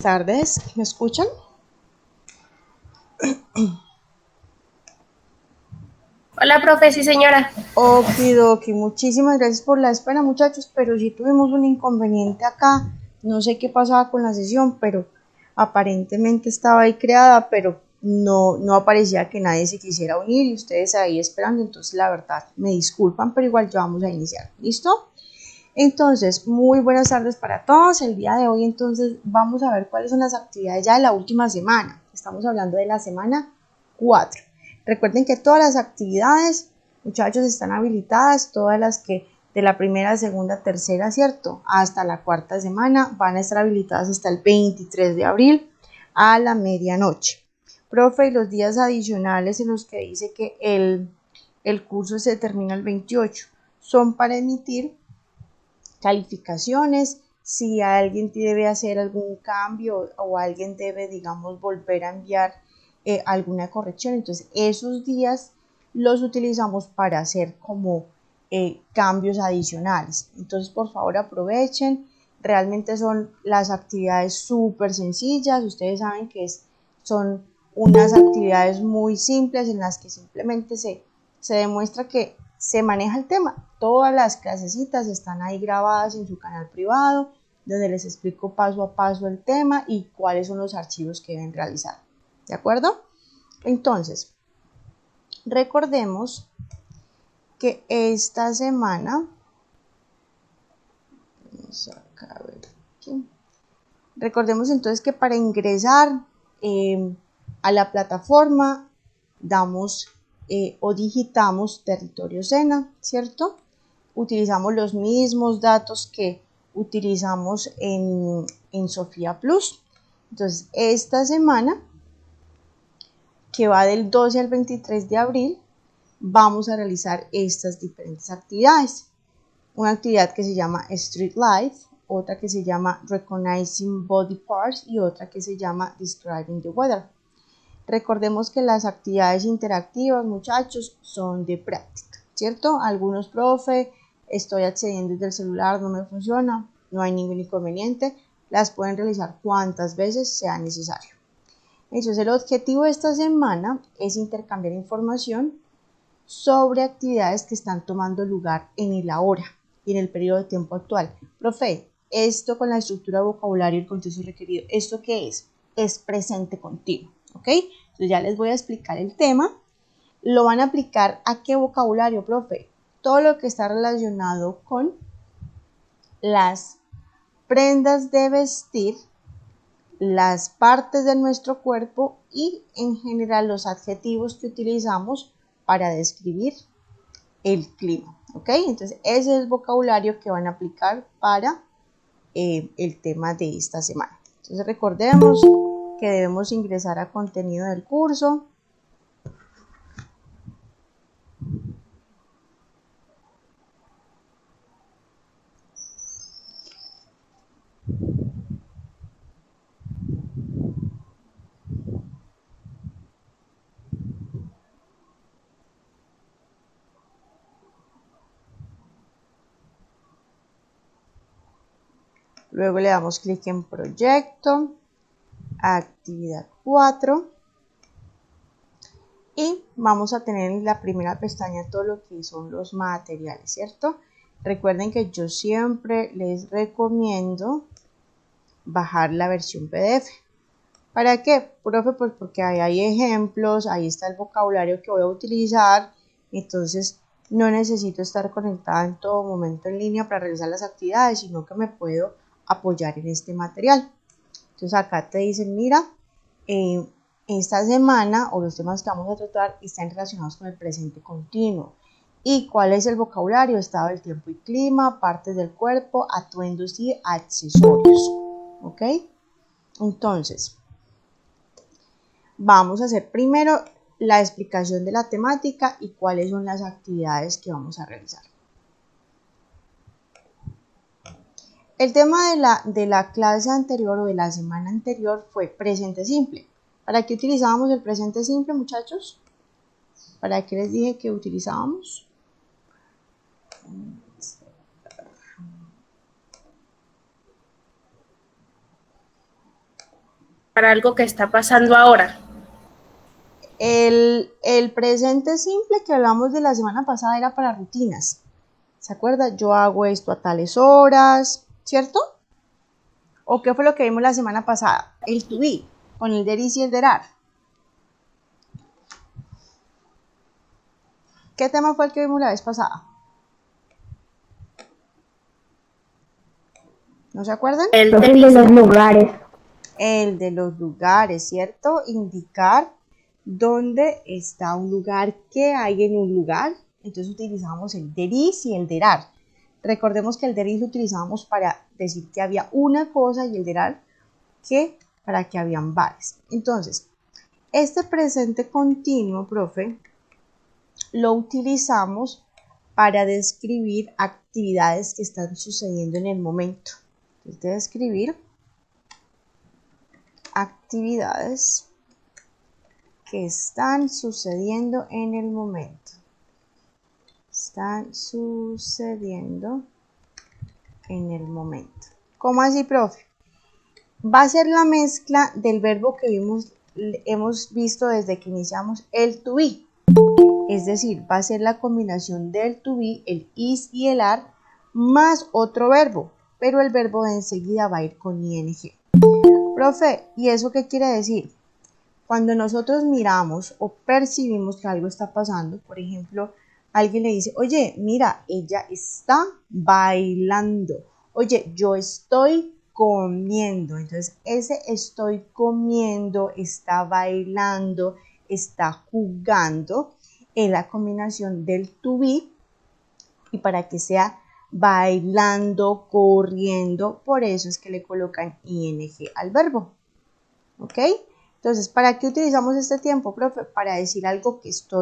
Tardes, ¿me escuchan? Hola, profe, sí, señora. Okidoki, muchísimas gracias por la espera, muchachos, pero sí tuvimos un inconveniente acá. No sé qué pasaba con la sesión, pero aparentemente estaba ahí creada, pero no aparecía que nadie se quisiera unir y ustedes ahí esperando. Entonces, la verdad, me disculpan, pero igual ya vamos a iniciar. ¿Listo? Entonces, muy buenas tardes para todos. El día de hoy, entonces, vamos a ver cuáles son las actividades ya de la última semana. Estamos hablando de la semana 4. Recuerden que todas las actividades, muchachos, están habilitadas, todas las que de la primera, segunda, tercera, ¿cierto? Hasta la cuarta semana van a estar habilitadas hasta el 23 de abril a la medianoche. Profe, y los días adicionales en los que dice que el curso se termina el 28 son para emitir calificaciones, si alguien debe hacer algún cambio o alguien debe, digamos, volver a enviar alguna corrección. Entonces, esos días los utilizamos para hacer como cambios adicionales. Entonces, por favor, aprovechen. Realmente son las actividades súper sencillas. Ustedes saben que son unas actividades muy simples en las que simplemente se demuestra que se maneja el tema. Todas las clasecitas están ahí grabadas en su canal privado, donde les explico paso a paso el tema y cuáles son los archivos que deben realizar. ¿De acuerdo? Entonces, recordemos que esta semana, vamos acá a ver aquí. Recordemos entonces que para ingresar a la plataforma damos o digitamos territorio SENA, ¿cierto? Utilizamos los mismos datos que utilizamos en Sofía Plus. Entonces, esta semana, que va del 12 al 23 de abril, vamos a realizar estas diferentes actividades. Una actividad que se llama Street Life, otra que se llama Recognizing Body Parts y otra que se llama Describing the Weather. Recordemos que las actividades interactivas, muchachos, son de práctica, ¿cierto? Algunos, profe, estoy accediendo desde el celular, no me funciona, no hay ningún inconveniente, las pueden realizar cuantas veces sea necesario. Entonces, el objetivo de esta semana es intercambiar información sobre actividades que están tomando lugar en el ahora y en el periodo de tiempo actual. Profe, esto con la estructura de vocabulario y el contexto requerido, ¿esto qué es? Es presente continuo, ¿ok? Entonces ya les voy a explicar el tema. ¿Lo van a aplicar a qué vocabulario, profe? Todo lo que está relacionado con las prendas de vestir, las partes de nuestro cuerpo y en general los adjetivos que utilizamos para describir el clima, ¿ok? Entonces ese es el vocabulario que van a aplicar para el tema de esta semana. Entonces recordemos que debemos ingresar a contenido del curso. Luego le damos clic en proyecto, actividad 4 y vamos a tener en la primera pestaña todo lo que son los materiales, ¿cierto? Recuerden que yo siempre les recomiendo bajar la versión PDF. ¿Para qué, profe? Pues porque ahí hay ejemplos, ahí está el vocabulario que voy a utilizar, entonces no necesito estar conectada en todo momento en línea para realizar las actividades, sino que me puedo apoyar en este material. Entonces acá te dicen, mira, esta semana o los temas que vamos a tratar están relacionados con el presente continuo. ¿Y cuál es el vocabulario? Estado del tiempo y clima, partes del cuerpo, atuendos y accesorios. ¿Ok? Entonces, vamos a hacer primero la explicación de la temática y cuáles son las actividades que vamos a realizar. El tema de la clase anterior o de la semana anterior fue presente simple. ¿Para qué utilizábamos el presente simple, muchachos? ¿Para qué les dije que utilizábamos? para algo que está pasando ahora. El presente simple que hablamos de la semana pasada era para rutinas. ¿Se acuerda? Yo hago esto a tales horas, ¿cierto? ¿O qué fue lo que vimos la semana pasada? El to be, con el there is y el there are. ¿Qué tema fue el que vimos la vez pasada? ¿No se acuerdan? El de los lugares. El de los lugares, ¿cierto? Indicar dónde está un lugar, qué hay en un lugar. Entonces utilizamos el there is y el there are. Recordemos que el there is lo utilizábamos para decir que había una cosa y el there are que para que habían varias. Entonces, este presente continuo, profe, lo utilizamos para describir actividades que están sucediendo en el momento. Entonces, de describir actividades que están sucediendo en el momento. Están sucediendo en el momento. ¿Cómo así, profe? Va a ser la mezcla del verbo que hemos visto desde que iniciamos el to be. Es decir, va a ser la combinación del to be, el is y el are, más otro verbo, pero el verbo de enseguida va a ir con ing. Profe, ¿y eso qué quiere decir? Cuando nosotros miramos o percibimos que algo está pasando, por ejemplo, alguien le dice, oye, mira, ella está bailando. Oye, yo estoy comiendo. Entonces, ese estoy comiendo, está bailando, está jugando, es la combinación del to be, y para que sea bailando, corriendo, por eso es que le colocan ing al verbo. ¿Ok? Entonces, ¿para qué utilizamos este tiempo, profe? Para decir algo que está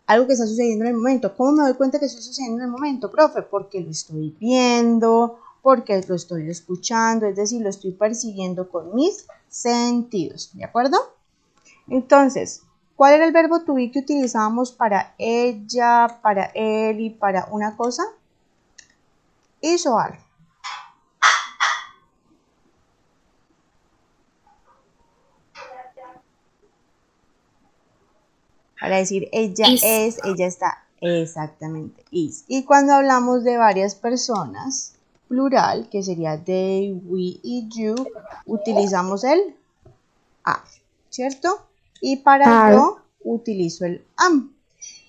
sucediendo en el momento. ¿Cómo me doy cuenta que está sucediendo en el momento, profe? Porque lo estoy viendo, porque lo estoy escuchando, es decir, lo estoy percibiendo con mis sentidos, ¿de acuerdo? Entonces, ¿cuál era el verbo to be que utilizábamos para ella, para él y para una cosa? Is o are. Para decir ella Is. es, ella está, exactamente, is. Y cuando hablamos de varias personas, plural, que sería they, we y you, utilizamos el are, ¿cierto? Y para yo utilizo el am.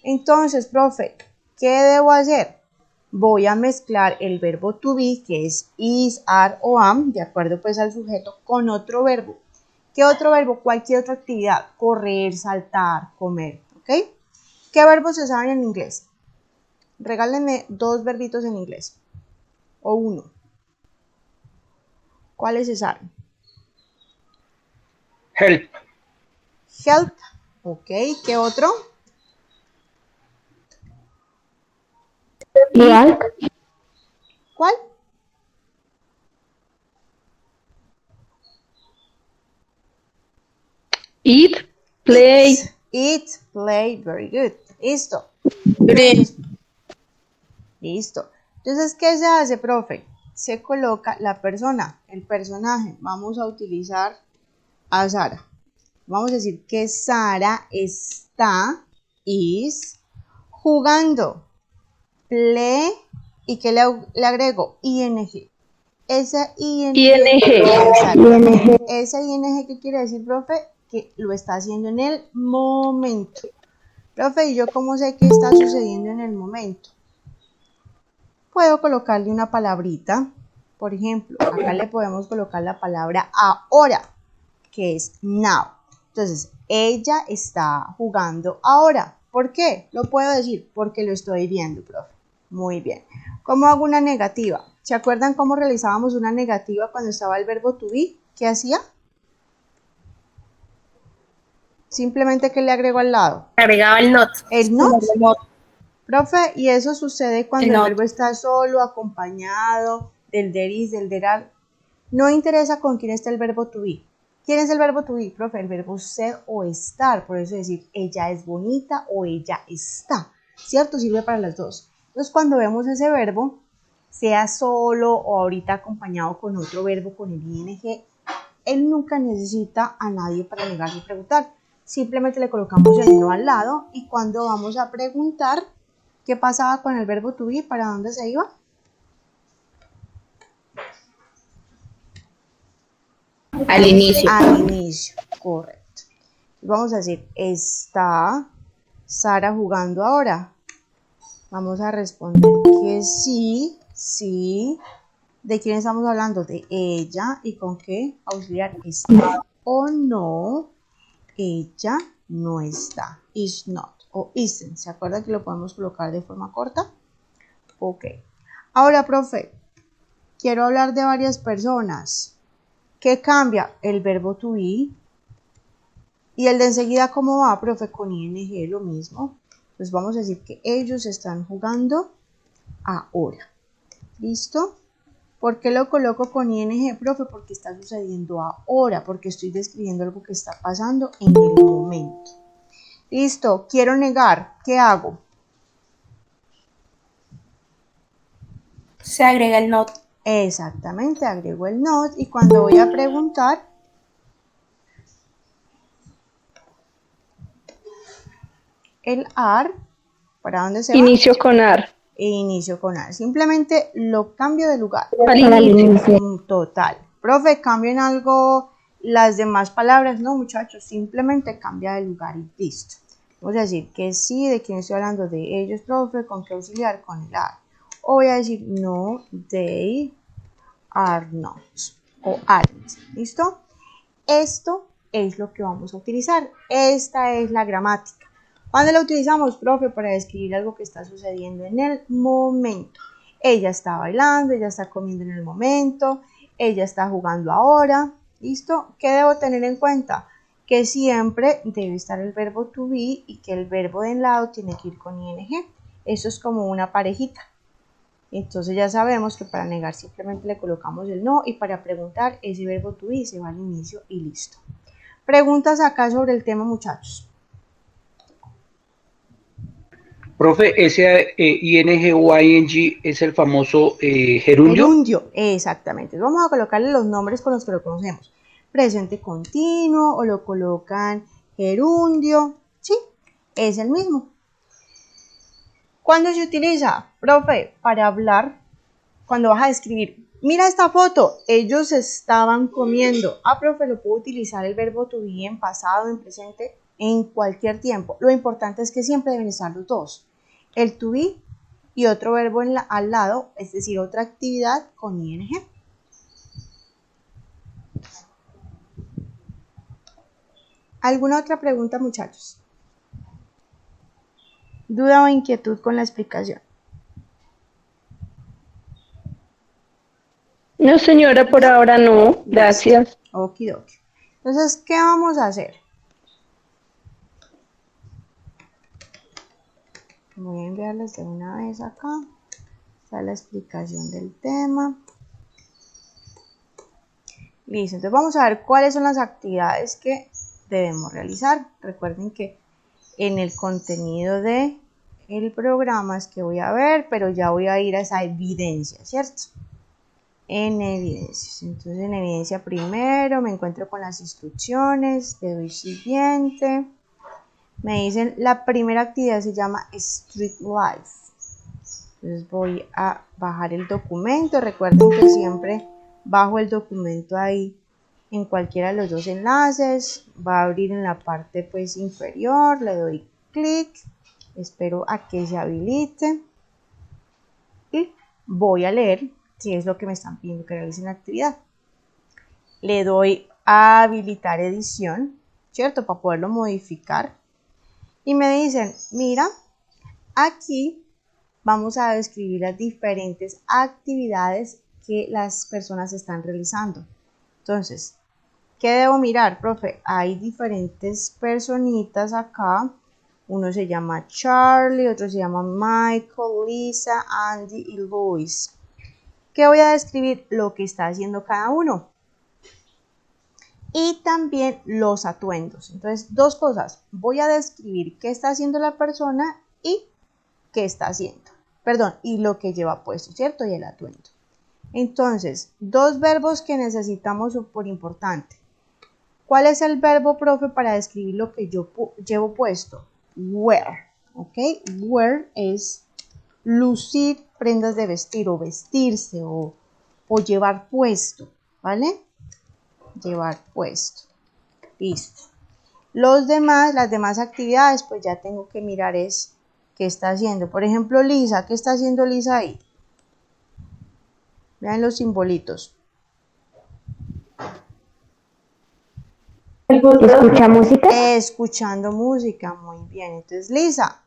Entonces, profe, ¿qué debo hacer? Voy a mezclar el verbo to be, que es is, are o am, de acuerdo pues al sujeto, con otro verbo. ¿Qué otro verbo? Cualquier otra actividad. Correr, saltar, comer. ¿Ok? ¿Qué verbos se saben en inglés? Regálenme 2 verbitos en inglés. O 1. ¿Cuáles se saben? Help. Help. Ok. ¿Qué otro? Like. ¿Cuál? Eat. Play. Eat, play, very good. Listo. Listo. Entonces, ¿qué se hace, profe? Se coloca la persona, el personaje. Vamos a utilizar a Sara. Vamos a decir que Sara está, is, jugando. Play, ¿y qué le agrego? ING. Esa ING. Exactamente. Esa ING, ¿qué quiere decir, profe? Que lo está haciendo en el momento. Profe, ¿y yo cómo sé qué está sucediendo en el momento? Puedo colocarle una palabrita. Por ejemplo, acá le podemos colocar la palabra ahora, que es now. Entonces, ella está jugando ahora. ¿Por qué? Lo puedo decir porque lo estoy viendo, profe. Muy bien. ¿Cómo hago una negativa? ¿Se acuerdan cómo realizábamos una negativa cuando estaba el verbo to be? ¿Qué hacía? Simplemente que le agrego al lado. Agregaba el not. El not. Profe, y eso sucede cuando el verbo está solo, acompañado del there is, del there are. No interesa con quién está el verbo to be. ¿Quién es el verbo to be, profe? El verbo ser o estar. Por eso decir ella es bonita o ella está. ¿Cierto? Sirve para las dos. Entonces, cuando vemos ese verbo, sea solo o ahorita acompañado con otro verbo, con el ing, él nunca necesita a nadie para negar y preguntar. Simplemente le colocamos el no al lado y cuando vamos a preguntar, ¿qué pasaba con el verbo to be? ¿Para dónde se iba? Al inicio. Al inicio, correcto. Vamos a decir, ¿está Sara jugando ahora? Vamos a responder que sí, sí. ¿De quién estamos hablando? De ella. ¿Y con qué auxiliar? ¿Está o no? Ella no está. Is not o isn't. ¿Se acuerdan que lo podemos colocar de forma corta? Ok. Ahora, profe, quiero hablar de varias personas. ¿Qué cambia? El verbo to be. Y el de enseguida, ¿cómo va, profe? Con ing, lo mismo. Entonces vamos a decir que ellos están jugando ahora. ¿Listo? ¿Por qué lo coloco con ing, profe? Porque está sucediendo ahora, porque estoy describiendo algo que está pasando en el momento. Listo, quiero negar, ¿qué hago? Se agrega el not. Exactamente, agrego el not y cuando voy a preguntar, el are, ¿para dónde se va? Inicio con ar. E inicio con are. Simplemente lo cambio de lugar. Al inicio. Total. Profe, cambien algo las demás palabras. No, muchachos, simplemente cambia de lugar y listo. Vamos a decir que sí, ¿de quién estoy hablando? De ellos, profe, ¿con qué auxiliar? Con el are. O voy a decir no, they are not. O aren't. ¿Listo? Esto es lo que vamos a utilizar. Esta es la gramática. ¿Cuándo la utilizamos, profe? Para describir algo que está sucediendo en el momento. Ella está bailando, ella está comiendo en el momento, ella está jugando ahora. ¿Listo? ¿Qué debo tener en cuenta? Que siempre debe estar el verbo to be y que el verbo de en lado tiene que ir con ing. Eso es como una parejita. Entonces ya sabemos que para negar simplemente le colocamos el no y para preguntar ese verbo to be se va al inicio y listo. ¿Preguntas acá sobre el tema, muchachos? Profe, ese ing o ing es el famoso gerundio. Gerundio, exactamente. Vamos a colocarle los nombres con los que lo conocemos. Presente continuo o lo colocan gerundio. Sí, es el mismo. ¿Cuándo se utiliza? Profe, para hablar, cuando vas a describir, mira esta foto, ellos estaban comiendo. Ah, profe, lo puedo utilizar el verbo to be en pasado, en presente, en cualquier tiempo. Lo importante es que siempre deben estar los dos. El to be y otro verbo al lado, es decir, otra actividad con ing. ¿Alguna otra pregunta, muchachos? ¿Duda o inquietud con la explicación? No, señora, por ahora no. Gracias. Okidoki. Entonces, ¿qué vamos a hacer? Voy a enviarles de una vez acá. Está la explicación del tema. Listo, entonces vamos a ver cuáles son las actividades que debemos realizar. Recuerden que en el contenido del programa es que voy a ver, pero ya voy a ir a esa evidencia, ¿cierto? En evidencias. Entonces en evidencia primero me encuentro con las instrucciones, le doy siguiente. Me dicen la primera actividad se llama Street Life. Entonces voy a bajar el documento. Recuerden que siempre bajo el documento ahí en cualquiera de los dos enlaces. Va a abrir en la parte pues inferior. Le doy clic. Espero a que se habilite. Y voy a leer qué es lo que me están pidiendo que realice en la actividad. Le doy a habilitar edición, ¿cierto? Para poderlo modificar. Y me dicen, mira, aquí vamos a describir las diferentes actividades que las personas están realizando. Entonces, ¿qué debo mirar, profe? Hay diferentes personitas acá. Uno se llama Charlie, otro se llama Michael, Lisa, Andy y Luis. ¿Qué voy a describir? Lo que está haciendo cada uno. Y también los atuendos. Entonces, dos cosas. Voy a describir qué está haciendo la persona y qué está haciendo. Perdón, y lo que lleva puesto, ¿cierto? Y el atuendo. Entonces, dos verbos que necesitamos por importante. ¿Cuál es el verbo, profe, para describir lo que yo llevo puesto? Wear, ¿ok? Wear es lucir prendas de vestir o vestirse o llevar puesto, ¿vale? Llevar puesto. Listo. Las demás actividades, pues ya tengo que mirar es qué está haciendo. Por ejemplo, Lisa, ¿qué está haciendo Lisa ahí? Vean los simbolitos. ¿Escucha música? Escuchando música, muy bien. Entonces, Lisa,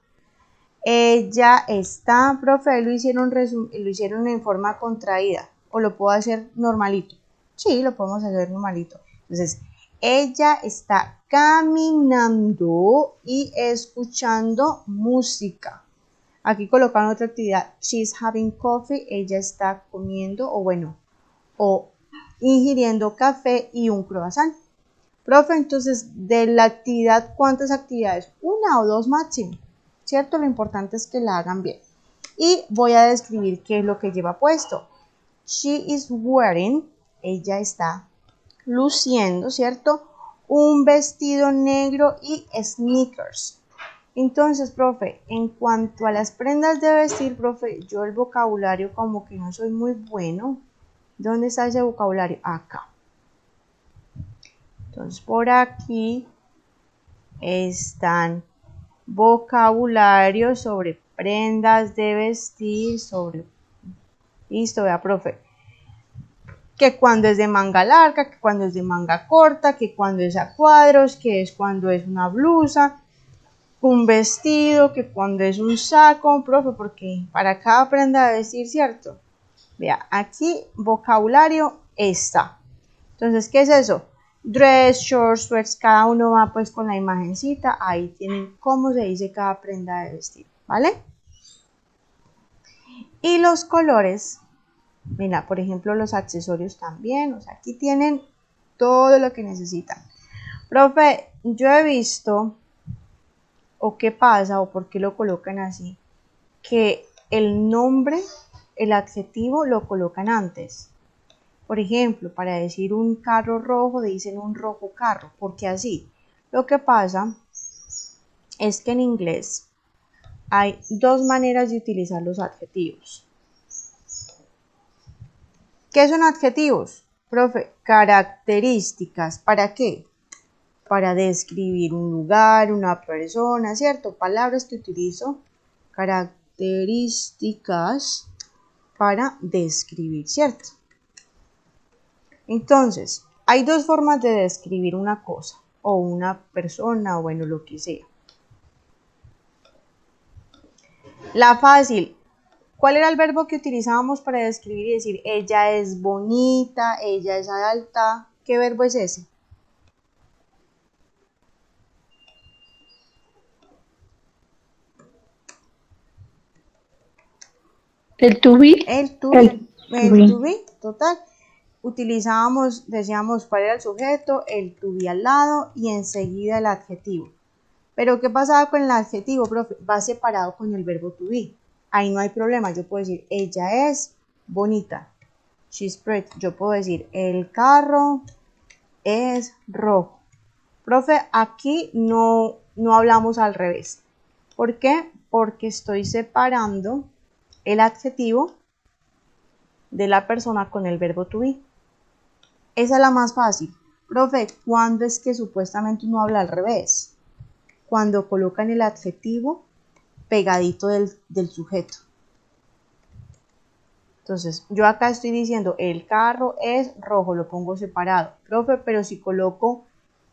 ella está, profe, lo hicieron en forma contraída, o lo puedo hacer normalito. Sí, lo podemos hacer normalito. Entonces, ella está caminando y escuchando música. Aquí colocan otra actividad. She's having coffee. Ella está comiendo o ingiriendo café y un croissant. Profe, entonces, de la actividad, ¿cuántas actividades? Una o dos máximo, ¿cierto? Lo importante es que la hagan bien. Y voy a describir qué es lo que lleva puesto. She is wearing, ella está luciendo, ¿cierto? Un vestido negro y sneakers. Entonces, profe, en cuanto a las prendas de vestir, profe, yo el vocabulario como que no soy muy bueno. ¿Dónde está ese vocabulario? Acá. Entonces, por aquí están vocabularios sobre prendas de vestir, Listo, vea, profe. Que cuando es de manga larga, que cuando es de manga corta, que cuando es a cuadros, que es cuando es una blusa, un vestido, que cuando es un saco, profe, porque para cada prenda de vestir, ¿cierto? Vea, aquí vocabulario está. Entonces, ¿qué es eso? Dress, shorts, sweats, cada uno va pues con la imagencita, ahí tienen cómo se dice cada prenda de vestir, ¿vale? Y los colores, mira, por ejemplo, los accesorios también, o sea, aquí tienen todo lo que necesitan. Profe, yo he visto, o qué pasa, o por qué lo colocan así, que el nombre, el adjetivo lo colocan antes. Por ejemplo, para decir un carro rojo, dicen un rojo carro, porque así. Lo que pasa es que en inglés hay dos maneras de utilizar los adjetivos. ¿Qué son adjetivos? Profe, características. ¿Para qué? Para describir un lugar, una persona, ¿cierto? Palabras que utilizo, características para describir, ¿cierto? Entonces, hay dos formas de describir una cosa, o una persona, o bueno, lo que sea. La fácil. ¿Cuál era el verbo que utilizábamos para describir y decir ella es bonita, ella es alta? ¿Qué verbo es ese? ¿El to be? El to be, total. Utilizábamos, decíamos cuál era el sujeto, el to be al lado y enseguida el adjetivo. Pero ¿qué pasaba con el adjetivo, profe? Va separado con el verbo to be. Ahí no hay problema, yo puedo decir ella es bonita, she's pretty. Yo puedo decir el carro es rojo. Profe, aquí no hablamos al revés. ¿Por qué? Porque estoy separando el adjetivo de la persona con el verbo to be. Esa es la más fácil. Profe, ¿cuándo es que supuestamente uno habla al revés? Cuando colocan el adjetivo pegadito del sujeto. Entonces, yo acá estoy diciendo el carro es rojo, lo pongo separado. Profe, pero si coloco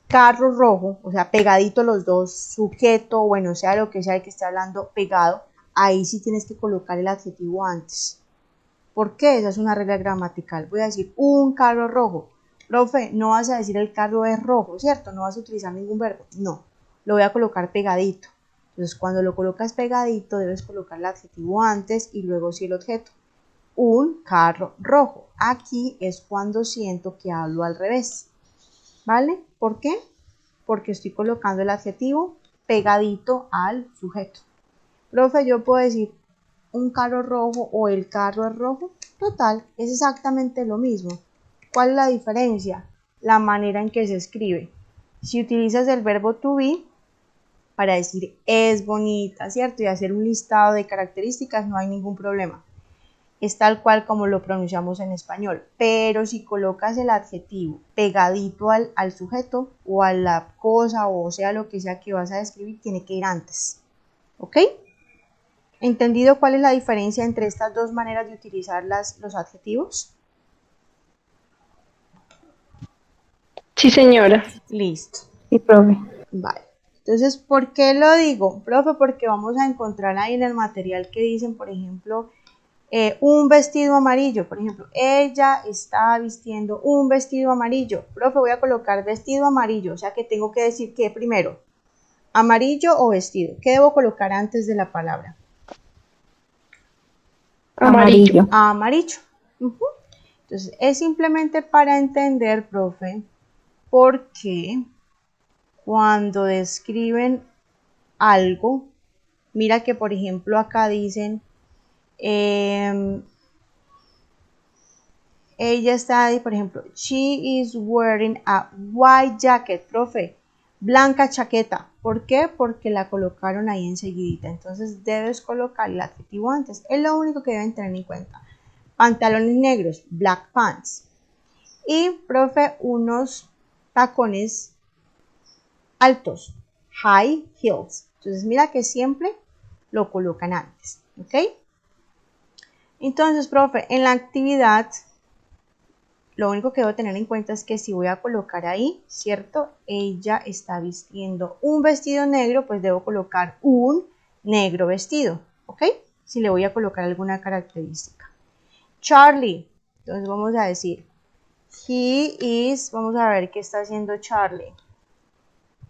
carro rojo, o sea, pegadito los dos, sujeto, bueno, sea lo que sea el que esté hablando pegado, ahí sí tienes que colocar el adjetivo antes. ¿Por qué? Esa es una regla gramatical. Voy a decir un carro rojo. Profe, no vas a decir el carro es rojo, ¿cierto? No vas a utilizar ningún verbo. No, lo voy a colocar pegadito. Entonces, cuando lo colocas pegadito, debes colocar el adjetivo antes y luego sí el objeto. Un carro rojo. Aquí es cuando siento que hablo al revés. ¿Vale? ¿Por qué? Porque estoy colocando el adjetivo pegadito al sujeto. Profe, yo puedo decir un carro rojo o el carro es rojo. Total, es exactamente lo mismo. ¿Cuál es la diferencia? La manera en que se escribe. Si utilizas el verbo to be para decir es bonita, ¿cierto? Y hacer un listado de características, no hay ningún problema. Es tal cual como lo pronunciamos en español. Pero si colocas el adjetivo pegadito al sujeto o a la cosa o sea lo que sea que vas a describir, tiene que ir antes. ¿Ok? ¿Entendido cuál es la diferencia entre estas dos maneras de utilizar los adjetivos? Sí, señora. Listo. Sí, profe. Vale. Entonces, ¿por qué lo digo, profe? Porque vamos a encontrar ahí en el material que dicen, por ejemplo, un vestido amarillo. Por ejemplo, ella está vistiendo un vestido amarillo. Profe, voy a colocar vestido amarillo. O sea que tengo que decir que primero, amarillo o vestido. ¿Qué debo colocar antes de la palabra? Amarillo. Amarillo. Entonces, es simplemente para entender, profe, por qué cuando describen algo, mira que por ejemplo acá dicen, ella está ahí, por ejemplo, she is wearing a white jacket, profe, blanca chaqueta. ¿Por qué? Porque la colocaron ahí enseguidita. Entonces debes colocar el adjetivo antes. Es lo único que deben tener en cuenta. Pantalones negros, black pants. Y, profe, unos tacones altos, high heels. Entonces mira que siempre lo colocan antes, ¿ok? Entonces, profe, en la actividad lo único que debo tener en cuenta es que si voy a colocar ahí, ¿cierto? Ella está vistiendo un vestido negro, pues debo colocar un negro vestido, ¿ok? Si le voy a colocar alguna característica. Charlie, entonces vamos a decir, he is, vamos a ver qué está haciendo Charlie.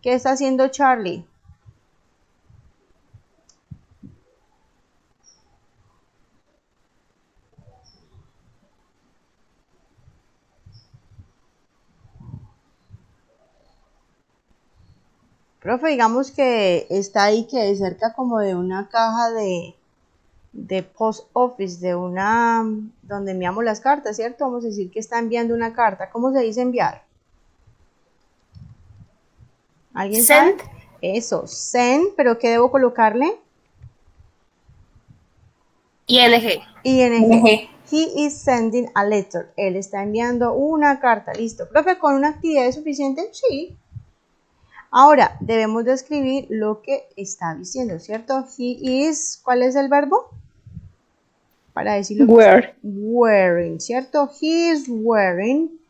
¿Qué está haciendo Charlie? Profe, digamos que está ahí que cerca como de una caja de post office, de una donde enviamos las cartas, ¿cierto? Vamos a decir que está enviando una carta. ¿Cómo se dice enviar? ¿Alguien sabe? Send. Eso, send, pero ¿qué debo colocarle? ING. ING. He is sending a letter. Él está enviando una carta. Listo. Profe, ¿con una actividad es suficiente? Sí. Ahora, debemos describir lo que está diciendo, ¿cierto? He is, ¿cuál es el verbo? Para decirlo. Wearing, ¿cierto? He is wearing.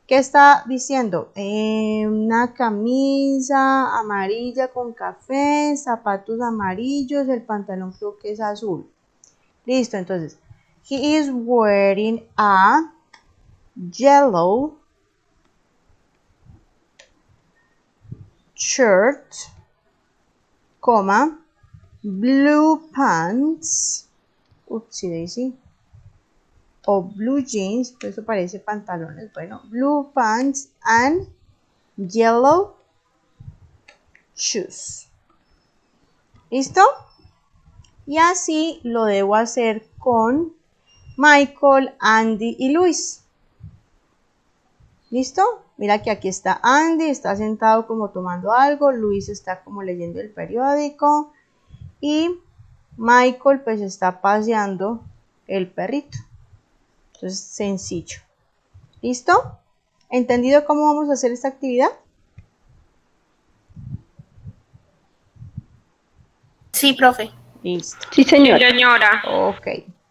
¿Qué está diciendo? Una camisa amarilla con café, zapatos amarillos, el pantalón creo que es azul. Listo, entonces, he is wearing a yellow shirt, coma, blue pants, upsie daisy, o blue jeans, eso parece pantalones, bueno, blue pants and yellow shoes. ¿Listo? Y así lo debo hacer con Michael, Andy y Luis. ¿Listo? Mira que aquí está Andy, está sentado como tomando algo, Luis está como leyendo el periódico y Michael pues está paseando el perrito. Entonces, sencillo. ¿Listo? ¿Entendido cómo vamos a hacer esta actividad? Sí, profe. Listo. Sí, señora. Señora. Ok.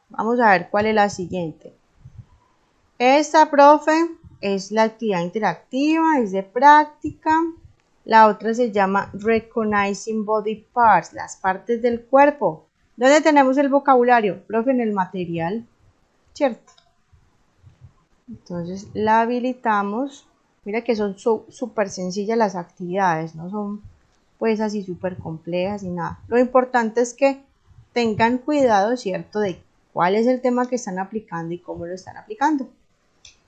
Vamos a ver cuál es la siguiente. Esta, profe, es la actividad interactiva, es de práctica. La otra se llama Recognizing Body Parts, las partes del cuerpo. ¿Dónde tenemos el vocabulario? Profe, en el material, ¿cierto? Entonces la habilitamos. Mira que son súper sencillas las actividades, no son pues así súper complejas y nada. Lo importante es que tengan cuidado, ¿cierto? De cuál es el tema que están aplicando y cómo lo están aplicando.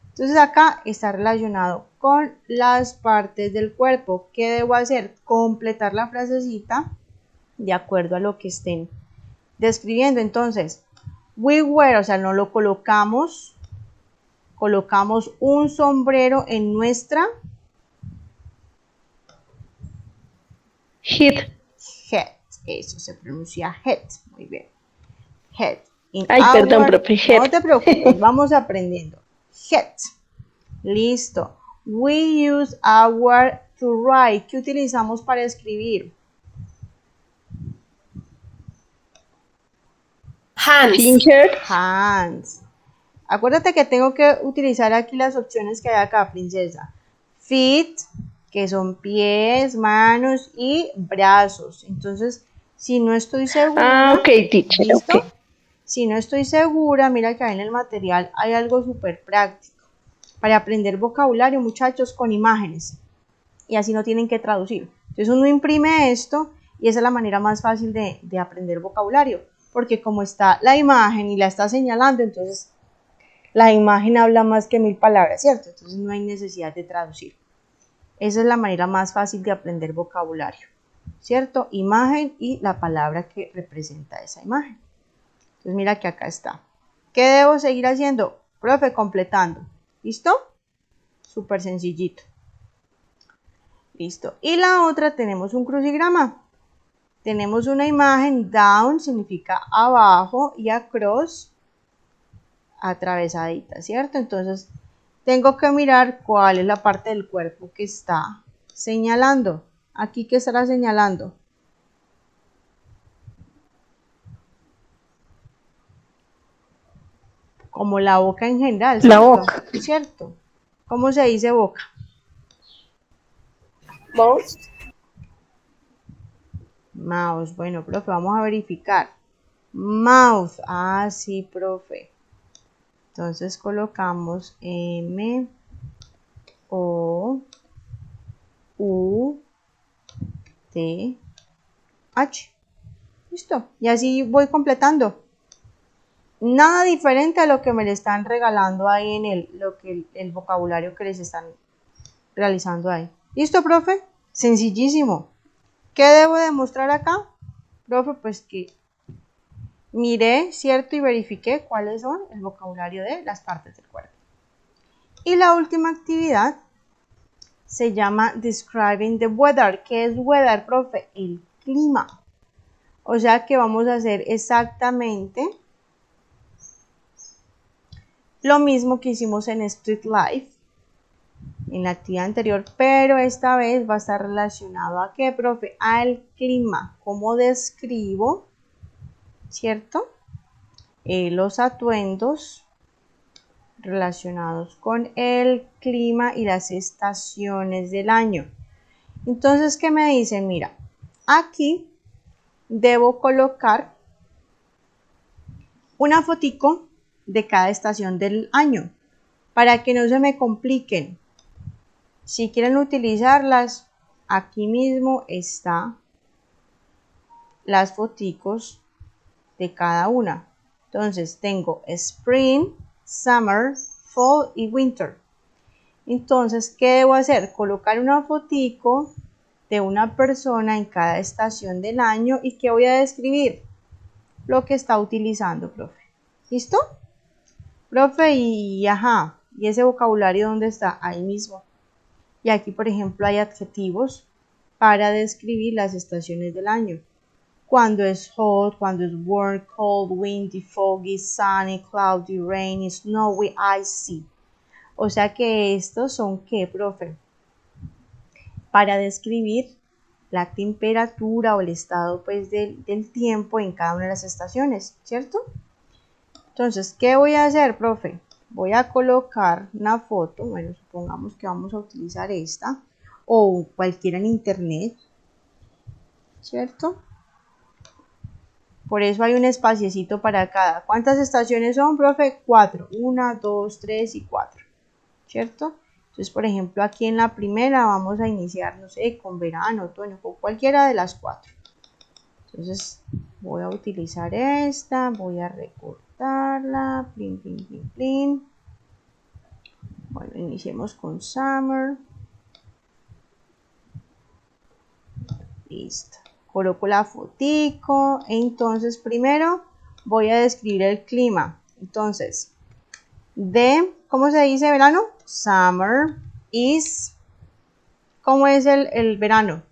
Entonces acá está relacionado con las partes del cuerpo. ¿Qué debo hacer? Completar la frasecita de acuerdo a lo que estén describiendo. Entonces, We wear, o sea, no lo colocamos. Colocamos un sombrero en nuestra Head. head. Eso se pronuncia head. Muy bien. Head. In Ay, perdón, profe, No head. te preocupes, vamos aprendiendo. Head. Listo. We use our to write. ¿Qué utilizamos para escribir? Hands. Fingers. Hands. Acuérdate que tengo que utilizar aquí las opciones que hay acá, princesa. Feet, que son pies, manos y brazos. Entonces, si no estoy segura, Ah, ok, teacher, ¿listo? ok. Si no estoy segura, mira que ahí en el material hay algo súper práctico para aprender vocabulario, muchachos, con imágenes. Y así no tienen que traducir. Entonces uno imprime esto y esa es la manera más fácil de aprender vocabulario. Porque como está la imagen y la está señalando, entonces la imagen habla más que 1000 palabras, ¿cierto? Entonces no hay necesidad de traducir. Esa es la manera más fácil de aprender vocabulario, ¿cierto? Imagen y la palabra que representa esa imagen. Entonces mira que acá está. ¿Qué debo seguir haciendo? Profe, completando. ¿Listo? Súper sencillito. Listo. Y la otra tenemos un crucigrama. Tenemos una imagen, down significa abajo y across, atravesadita, ¿cierto? Entonces tengo que mirar cuál es la parte del cuerpo que está señalando. Aquí, ¿qué estará señalando? Como la boca en general, La ¿cierto? boca. ¿Cierto? ¿Cómo se dice boca? Mouth. Mouse. Bueno, profe, vamos a verificar. Mouth. Ah, sí, profe. Entonces colocamos M, O, U, T, H. Listo. Y así voy completando. Nada diferente a lo que me le están regalando ahí en el vocabulario que les están realizando ahí. ¿Listo, profe? Sencillísimo. ¿Qué debo demostrar acá? Profe, pues que miré, ¿cierto? Y verifiqué cuáles son el vocabulario de las partes del cuerpo. Y la última actividad se llama Describing the Weather. ¿Qué es weather, profe? El clima. O sea que vamos a hacer exactamente lo mismo que hicimos en Street Life, en la actividad anterior, pero esta vez va a estar relacionado a ¿qué, profe? Al clima. ¿Cómo describo, cierto? Los atuendos relacionados con el clima y las estaciones del año. Entonces, ¿qué me dicen? Mira, aquí debo colocar una fotico de cada estación del año para que no se me compliquen. Si quieren utilizarlas, aquí mismo está las foticos de cada una. Entonces tengo Spring, Summer, Fall y Winter. Entonces, ¿qué debo hacer? Colocar una fotico de una persona en cada estación del año y ¿qué voy a describir? Lo que está utilizando, profe. ¿Listo? Profe, y ajá, ¿y ese vocabulario dónde está? Ahí mismo. Y aquí, por ejemplo, hay adjetivos para describir las estaciones del año. Cuando es hot, cuando es warm, cold, windy, foggy, sunny, cloudy, rainy, snowy, icy. O sea que estos son, ¿qué, profe? Para describir la temperatura o el estado pues del tiempo en cada una de las estaciones, ¿cierto? Entonces, ¿qué voy a hacer, profe? Voy a colocar una foto, bueno, supongamos que vamos a utilizar esta o cualquiera en internet, ¿cierto? Por eso hay un espaciecito para cada. ¿Cuántas estaciones son, profe? 4. 1, 2, 3 y 4, ¿cierto? Entonces, por ejemplo, aquí en la primera vamos a iniciar, no sé, con verano, otoño, con cualquiera de las 4. Entonces, voy a utilizar esta, voy a recortarla, plin, plin, plin, plin. Bueno, iniciemos con Summer. Listo. Coloco la fotico. Entonces, primero voy a describir el clima. Entonces, ¿cómo se dice verano? Summer is, ¿cómo es el verano?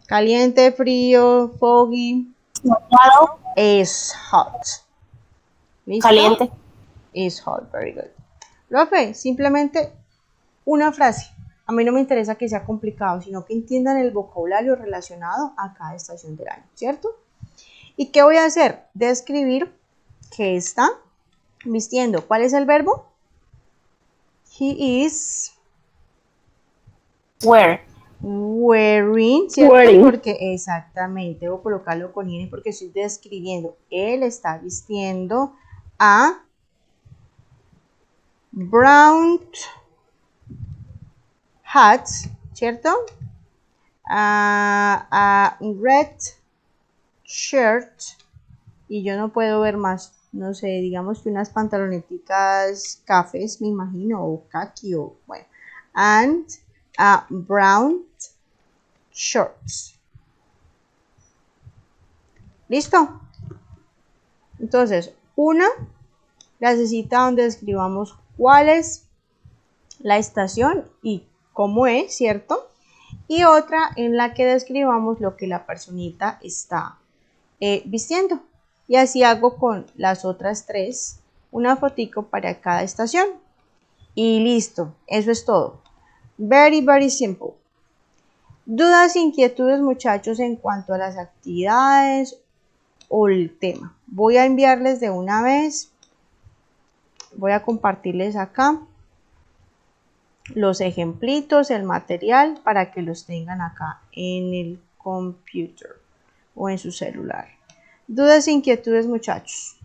Caliente, frío, foggy. Nublado, Is hot. ¿Listo? caliente. Is hot, very good. Profe, simplemente una frase. A mí no me interesa que sea complicado, sino que entiendan el vocabulario relacionado a cada estación del año, ¿cierto? ¿Y qué voy a hacer? Describir qué está vistiendo. ¿Cuál es el verbo? He is wearing, ¿cierto? Wearing. Porque exactamente, debo colocarlo con IN porque estoy describiendo. Él está vistiendo a brown hat, ¿cierto? A red shirt, y yo no puedo ver más, no sé, digamos que unas pantaloneticas cafés, me imagino, o khaki, o bueno, and a brown shorts. ¿Listo? Entonces, una frasecita donde escribamos cuál es la estación y cómo es, ¿cierto? Y otra en la que describamos lo que la personita está vistiendo. Y así hago con las otras tres, una fotico para cada estación. Y listo, eso es todo. Very, very simple. ¿Dudas, inquietudes, muchachos, en cuanto a las actividades o el tema? Voy a enviarles de una vez. Voy a compartirles acá los ejemplitos, el material, para que los tengan acá en el computer o en su celular. ¿Dudas, inquietudes, muchachos?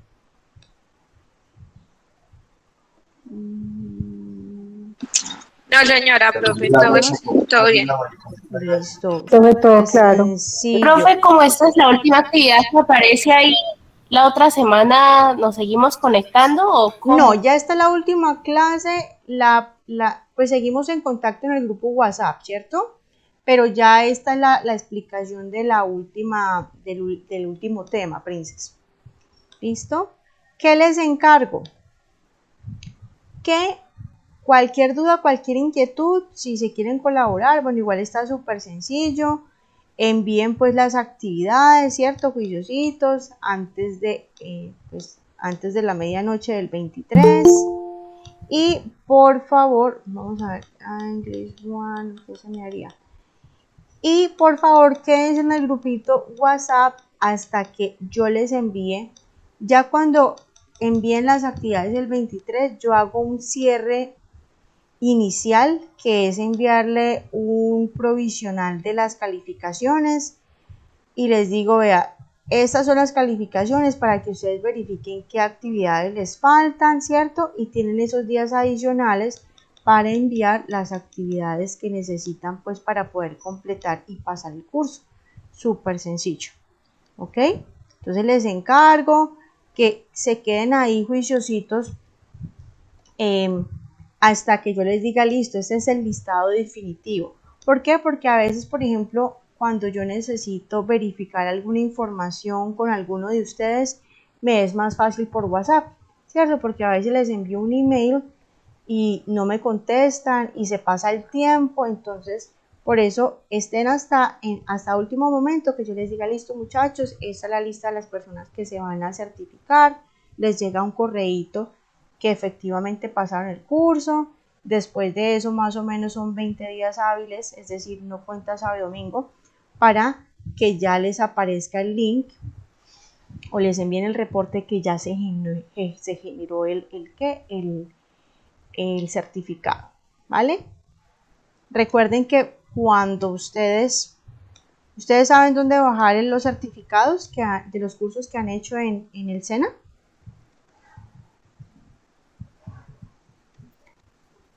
No, señora, profe, todo bien. Listo. Sobre todo, Súper claro. sencillo. Profe, como esta es la última actividad que aparece ahí, ¿la otra semana nos seguimos conectando o cómo? No, ya está la última clase, pues seguimos en contacto en el grupo WhatsApp, ¿cierto? Pero ya está la explicación de la última, del último tema, Princess. ¿Listo? ¿Qué les encargo? Que cualquier duda, cualquier inquietud, si se quieren colaborar, bueno, igual está súper sencillo. Envíen pues las actividades, ¿cierto? Juiciositos antes de la medianoche del 23. Y por favor, vamos a ver, English One, ¿qué se me haría? Y por favor quédense en el grupito WhatsApp hasta que yo les envíe. Ya cuando envíen las actividades del 23, yo hago un cierre inicial, que es enviarle un provisional de las calificaciones y les digo, vea, estas son las calificaciones para que ustedes verifiquen qué actividades les faltan, ¿cierto? Y tienen esos días adicionales para enviar las actividades que necesitan pues para poder completar y pasar el curso. Súper sencillo, ¿ok? Entonces les encargo que se queden ahí juiciositos hasta que yo les diga listo, este es el listado definitivo. ¿Por qué? Porque a veces, por ejemplo, cuando yo necesito verificar alguna información con alguno de ustedes, me es más fácil por WhatsApp, ¿cierto? Porque a veces les envío un email y no me contestan y se pasa el tiempo, entonces por eso estén hasta último momento que yo les diga listo, muchachos, esta es la lista de las personas que se van a certificar, les llega un correíto que efectivamente pasaron el curso. Después de eso más o menos son 20 días hábiles, es decir, no cuenta sábado y domingo, para que ya les aparezca el link o les envíen el reporte que ya se generó el certificado, ¿vale? Recuerden que cuando ustedes saben dónde bajar los certificados de los cursos que han hecho en el SENA.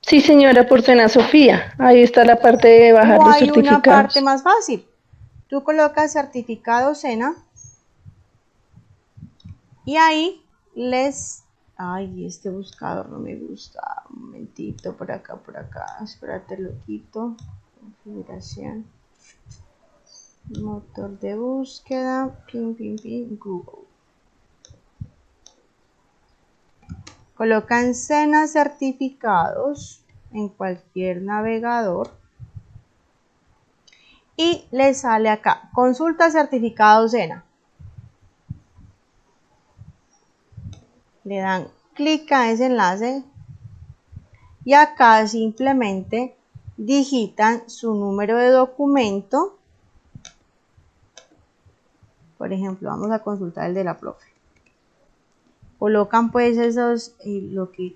Sí, señora, por Sena Sofía. Ahí está la parte de bajar los Hay una certificados. parte más fácil. Tú colocas certificado SENA y ahí ay, este buscador no me gusta. Un momentito, por acá. Espérate, lo quito. Configuración. Motor de búsqueda. Google. colocan SENA certificados en cualquier navegador y les sale acá, consulta certificado SENA. Le dan clic a ese enlace y acá simplemente digitan su número de documento. Por ejemplo, vamos a consultar el de la profe. Colocan pues esos,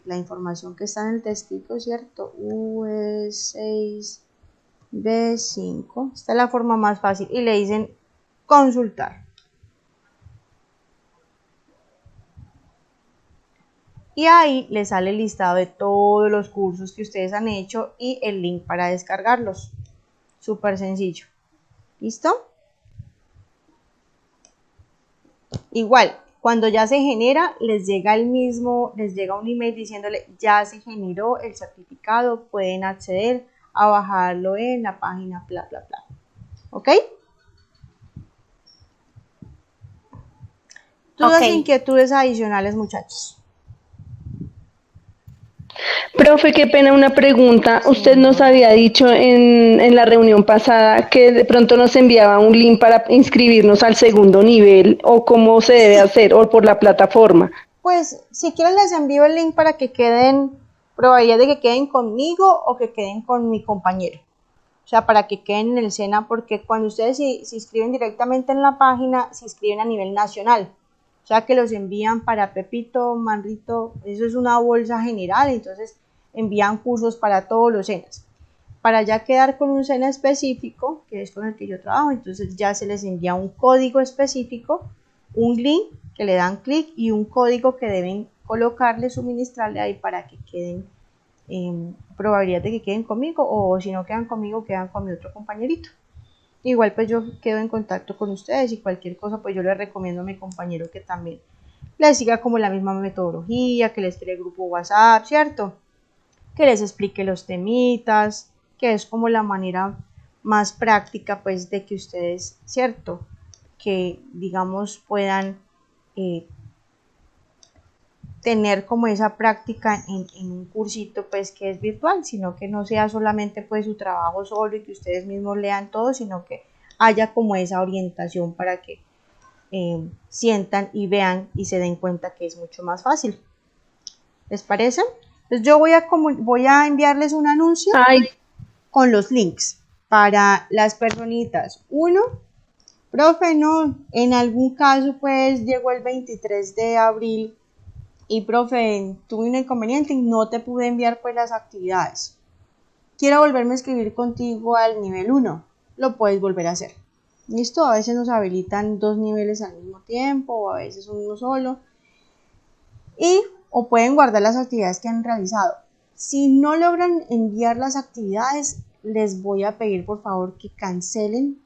la información que está en el testigo, ¿cierto? UE6B5. Esta es la forma más fácil. Y le dicen consultar. Y ahí les sale el listado de todos los cursos que ustedes han hecho y el link para descargarlos. Súper sencillo. ¿Listo? Igual, cuando ya se genera, les llega un email diciéndole ya se generó el certificado, pueden acceder a bajarlo en la página bla bla bla. ¿Ok? ¿Dudas e inquietudes adicionales, muchachos? Profe, qué pena una pregunta. Usted nos había dicho en la reunión pasada que de pronto nos enviaba un link para inscribirnos al segundo nivel, o cómo se debe hacer, o por la plataforma. Pues si quieren les envío el link para que queden, probabilidad de que queden conmigo o que queden con mi compañero. O sea, para que queden en el SENA, porque cuando ustedes se inscriben directamente en la página, se inscriben a nivel nacional. O sea, que los envían para Pepito, Manrito, eso es una bolsa general, entonces envían cursos para todos los SENAs. Para ya quedar con un SENA específico, que es con el que yo trabajo, entonces ya se les envía un código específico, un link que le dan clic y un código que deben colocarle, suministrarle ahí para que queden probabilidad de que queden conmigo, o si no quedan conmigo, quedan con mi otro compañerito. Igual pues yo quedo en contacto con ustedes y cualquier cosa pues yo les recomiendo a mi compañero que también les siga como la misma metodología, que les cree grupo WhatsApp, ¿cierto? Que les explique los temitas, que es como la manera más práctica pues de que ustedes, ¿cierto? Que digamos puedan tener como esa práctica en un cursito pues que es virtual, sino que no sea solamente pues su trabajo solo y que ustedes mismos lean todo, sino que haya como esa orientación para que sientan y vean y se den cuenta que es mucho más fácil. ¿Les parece? Entonces yo voy a enviarles un anuncio con los links para las personitas. Uno, profe, no, en algún caso pues llegó el 23 de abril y profe, tuve un inconveniente y no te pude enviar pues las actividades. Quiero volverme a escribir contigo al nivel 1. Lo puedes volver a hacer. ¿Listo? A veces nos habilitan 2 niveles al mismo tiempo o a veces uno solo. O pueden guardar las actividades que han realizado. Si no logran enviar las actividades, les voy a pedir por favor que cancelen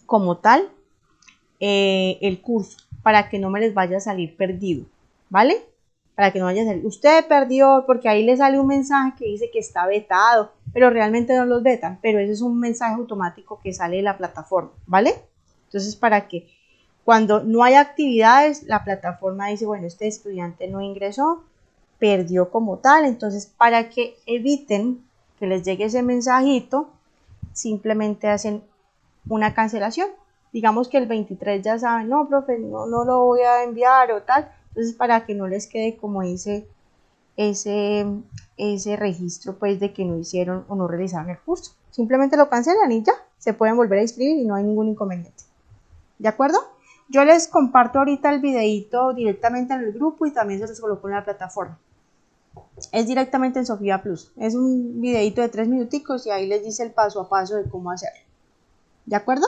como tal el curso para que no me les vaya a salir perdido. ¿Vale? Para que no vaya a salir, usted perdió, porque ahí le sale un mensaje que dice que está vetado, pero realmente no los vetan, pero ese es un mensaje automático que sale de la plataforma, ¿vale? Entonces, para que cuando no hay actividades, la plataforma dice, bueno, este estudiante no ingresó, perdió como tal, entonces para que eviten que les llegue ese mensajito, simplemente hacen una cancelación. Digamos que el 23 ya saben, no, profe, no lo voy a enviar o tal. Entonces, para que no les quede como ese registro pues de que no hicieron o no realizaron el curso, simplemente lo cancelan y ya, se pueden volver a inscribir y no hay ningún inconveniente. ¿De acuerdo? Yo les comparto ahorita el videito directamente en el grupo y también se los coloco en la plataforma. Es directamente en Sofía Plus. Es un videito de 3 minuticos y ahí les dice el paso a paso de cómo hacerlo. ¿De acuerdo?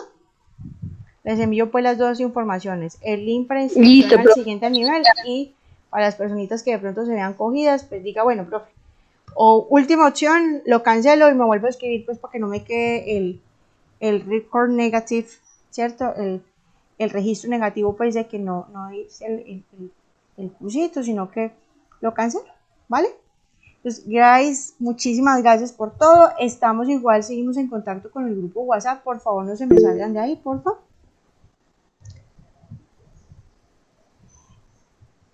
Les envío pues las dos informaciones, el link para inscripción al siguiente nivel y para las personitas que de pronto se vean cogidas, pues diga, bueno, profe, o última opción, lo cancelo y me vuelvo a escribir pues para que no me quede el record negative, ¿cierto? El registro negativo pues de que no hice el cursito, sino que lo cancelo, ¿vale? Entonces, guys, muchísimas gracias por todo, estamos igual, seguimos en contacto con el grupo WhatsApp, por favor no se me salgan de ahí, por favor.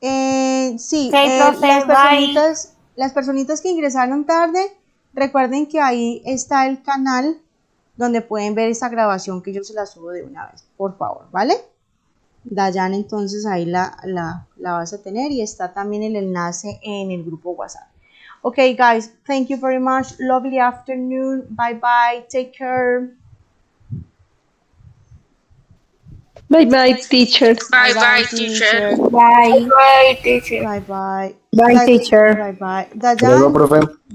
Sí, Ok, profe, las personitas que ingresaron tarde, recuerden que ahí está el canal donde pueden ver esta grabación que yo se la subo de una vez, por favor, ¿vale? Dayan, entonces ahí la vas a tener y está también el enlace en el grupo WhatsApp. Okay, guys, thank you very much. Lovely afternoon. Bye bye. Take care. Bye bye, teacher. Bye bye, teacher. Bye. Bye, teacher. Bye bye. Bye, teacher. Bye bye. Hasta luego, Dayan. profe.